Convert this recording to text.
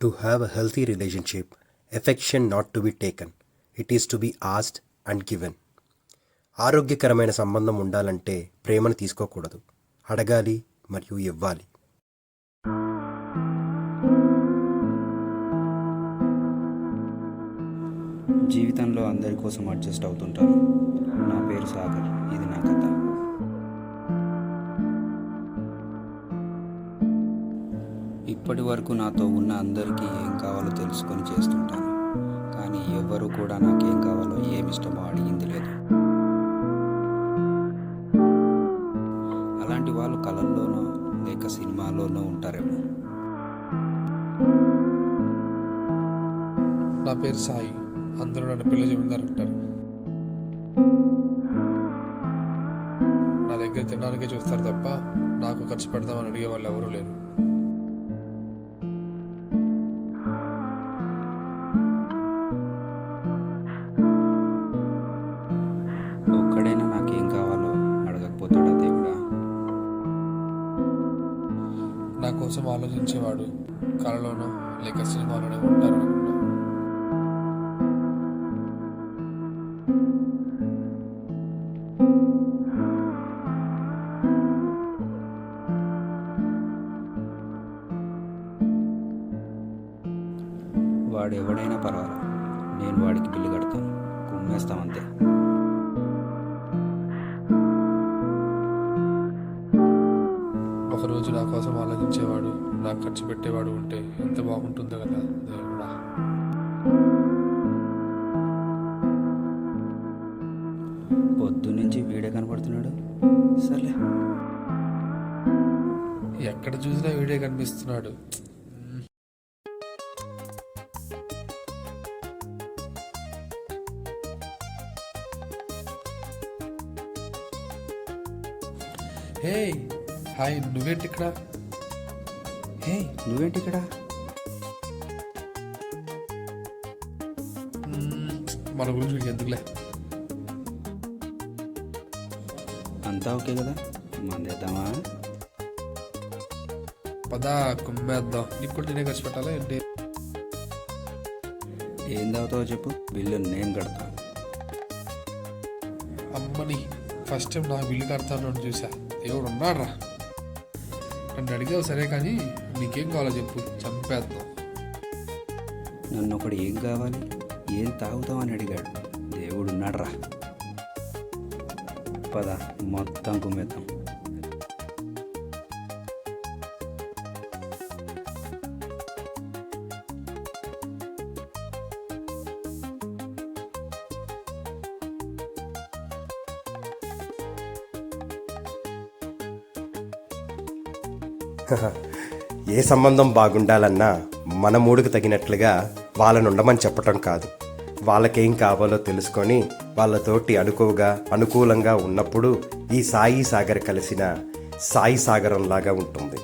To have a healthy relationship, affection not to be taken. It is to be asked and given. ఆరోగ్యకరమైన సంబంధం ఉండాలంటే ప్రేమను తీసుకోకూడదు, అడగాలి మరియు ఇవ్వాలి. జీవితంలో అందరి కోసం అడ్జస్ట్ అవుతుంటాను. నా పేరు సాగర్, ఇది నా కథ. ఇప్పటి వరకు నాతో ఉన్న అందరికీ ఏం కావాలో తెలుసుకొని చేస్తుంటాను, కానీ ఎవ్వరూ కూడా నాకేం కావాలో ఏమిష్టమో అడిగింది లేదు. అలాంటి వాళ్ళు కళల్లోనో లేక సినిమాల్లోనో ఉంటారేమో. నా పేరు సాయి, అందరూ నన్ను పిల్ల జమీందారు అంటారు. నా దగ్గర తినడానికే చూస్తారు తప్ప నాకు ఖర్చు పెడదామని అడిగే వాళ్ళు ఎవరూ లేరు. ఒక్కడైనా నాకేం కావాలో అడగకపోతాడా దేవుడా? నా కోసం ఆలోచించేవాడు కళలోనో లేక సినిమాలోనే ఉంటారు అనుకున్నా. వాడు ఎవడైనా పర్వాలేదు, నేను వాడికి బిల్లు కడతాను, కుమ్మేస్తామంతే. ఒకరోజు నా కోసం ఆలోచించేవాడు, నాకు ఖర్చు పెట్టేవాడు ఉంటే ఎంత బాగుంటుందో కదా దేవుడా. పొద్దున్నుంచి వీడే కనపడుతున్నాడు. సర్లే, ఎక్కడ చూసినా వీడే కనిపిస్తున్నాడు. హే హాయ్, నువ్వేంటి ఇక్కడ? హే నువ్వేంటి ఇక్కడ? మన గురించి వీడికి ఎందుకులే. అంతా ఓకే కదా, మందేద్దామా? పదా కుమ్మేద్దాం. నీకు కూడా నేనే ఖర్చు పెట్టాలా ఏంటి? ఏం తాగుతావో చెప్పు, బిల్లు నేను కడతాను. అమ్మని ఫస్ట్ టైం నాకు బిల్లు కడతాను అని చూసా. దేవుడు ఉన్నాడ్రా. నన్ను అడిగావు సరే, కానీ నీకేం కావాలో చెప్పు, చంపేద్దాం. నన్ను ఒకడు ఏం కావాలి, ఏం తాగుతావు అని అడిగాడు. దేవుడు ఉన్నాడ్రా. పద మొత్తం కుమ్మేద్దాం. ఏ సంబంధం బాగుండాలన్నా మన మూడుకు తగినట్లుగా వాళ్ళను ఉండమని చెప్పటం కాదు, వాళ్ళకేం కావాలో తెలుసుకొని వాళ్ళతోటి అనుకూలంగా ఉన్నప్పుడు ఈ సాయి సాగర్ కలిసిన సాయి సాగరంలాగా ఉంటుంది.